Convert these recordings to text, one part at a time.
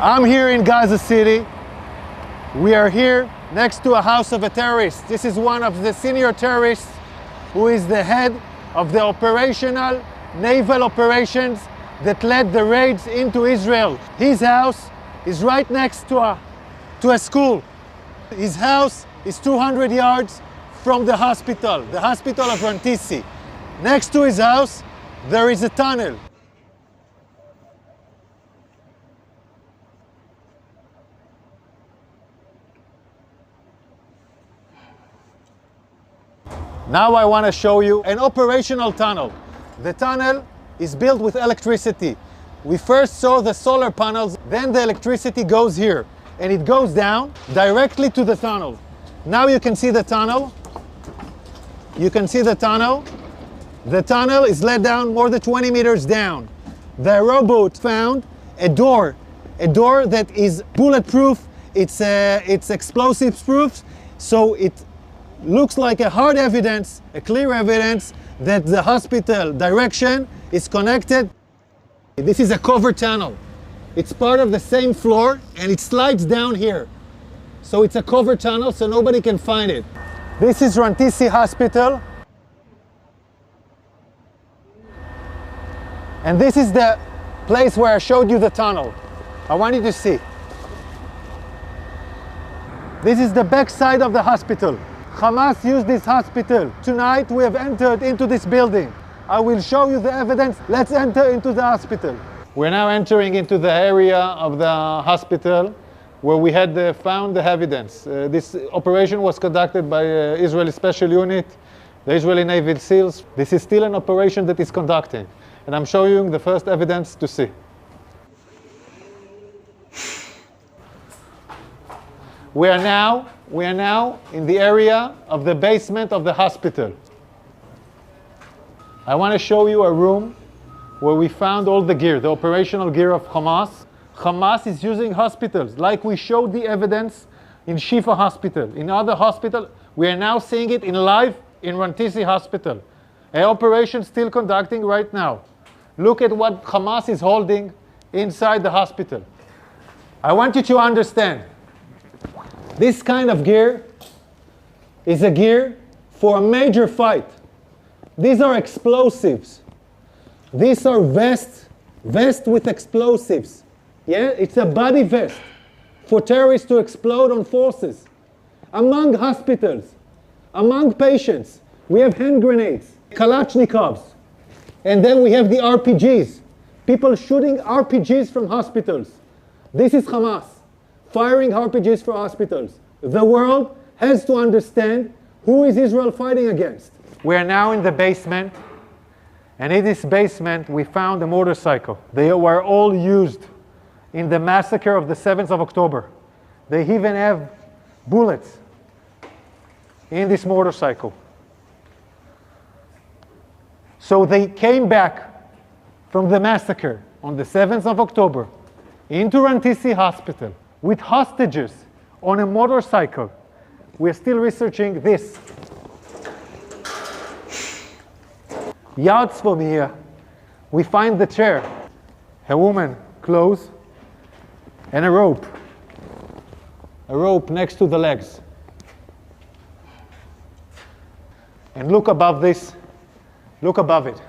I'm here in Gaza City. We are here next to a house of a terrorist. This is one of the senior terrorists who is the head of the operational naval operations that led the raids into Israel. His house is right next to a school. His house is 200 yards from the hospital of Rantisi. Next to his house, there is a tunnel. Now I want to show you an operational tunnel. The tunnel is built with electricity. We first saw the solar panels, then the electricity goes here, and it goes down directly to the tunnel. Now you can see the tunnel. You can see the tunnel. The tunnel is let down more than 20 meters down. The robot found a door that is bulletproof. It's explosives proof, so it looks like a hard evidence, a clear evidence that the hospital direction is connected. This is a covered tunnel. It's part of the same floor and it slides down here. So it's a covered tunnel so nobody can find it. This is Rantisi Hospital. And this is the place where I showed you the tunnel. I want you to see. This is the back side of the hospital. Hamas used this hospital. Tonight we have entered into this building. I will show you the evidence. Let's enter into the hospital. We're now entering into the area of the hospital where we had found the evidence. This operation was conducted by Israeli Special Unit, the Israeli Naval SEALs. This is still an operation that is conducting. And I'm showing you the first evidence to see. We are now in the area of the basement of the hospital. I want to show you a room where we found all the gear, the operational gear of Hamas. Hamas is using hospitals, like we showed the evidence in Shifa Hospital. In other hospitals, we are now seeing it in live in Rantisi Hospital. An operation still conducting right now. Look at what Hamas is holding inside the hospital. I want you to understand, this kind of gear is a gear for a major fight. These are explosives. These are vests with explosives. Yeah, it's a body vest for terrorists to explode on forces. Among hospitals, among patients, we have hand grenades, Kalashnikovs, and then we have the RPGs. People shooting RPGs from hospitals. This is Hamas firing RPGs for hospitals. The world has to understand who is Israel fighting against. We are now in the basement, and in this basement we found a motorcycle. They were all used in the massacre of the 7th of October. They even have bullets in this motorcycle. So they came back from the massacre on the 7th of October into Rantisi Hospital with hostages on a motorcycle. We're still researching this. Yards from here, we find the chair, a woman, clothes, and a rope. A rope next to the legs. And look above this, look above it.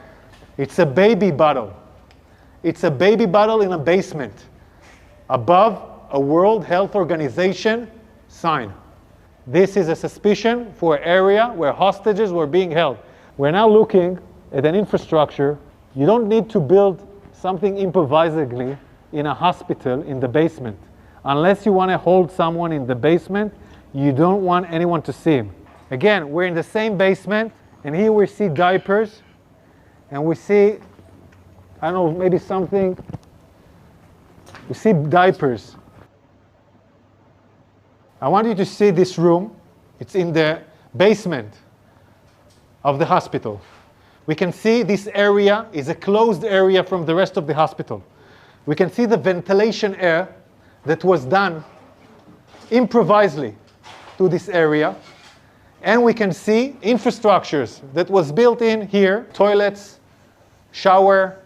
It's a baby bottle. It's a baby bottle in a basement. Above a World Health Organization sign. This is a suspicion for an area where hostages were being held. We're now looking at an infrastructure. You don't need to build something improvisedly in a hospital in the basement. Unless you want to hold someone in the basement, you don't want anyone to see him. Again, we're in the same basement, and here we see diapers, and we see, I don't know, maybe something. We see diapers. I want you to see this room. It's in the basement of the hospital. We can see this area is a closed area from the rest of the hospital. We can see the ventilation air that was done improvisedly to this area. And we can see infrastructures that was built in here, toilets, shower,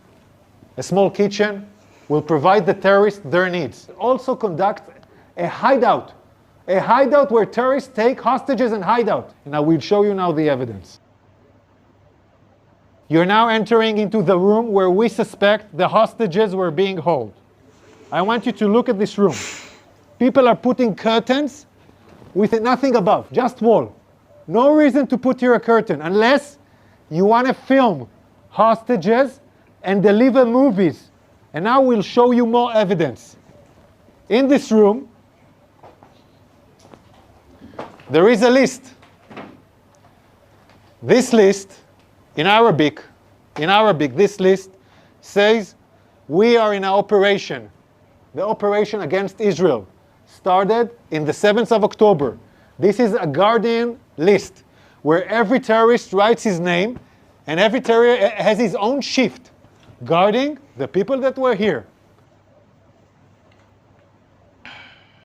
a small kitchen, will provide the terrorists their needs. Also conduct a hideout where terrorists take hostages and hide out. And I will show you now the evidence. You're now entering into the room where we suspect the hostages were being held. I want you to look at this room. People are putting curtains with nothing above, just wall. No reason to put here a curtain unless you want to film hostages and deliver movies. And now we'll show you more evidence. In this room, there is a list. This list, in Arabic, this list says, we are in an operation. The operation against Israel started in the 7th of October. This is a Guardian list where every terrorist writes his name and every terrorist has his own shift guarding the people that were here.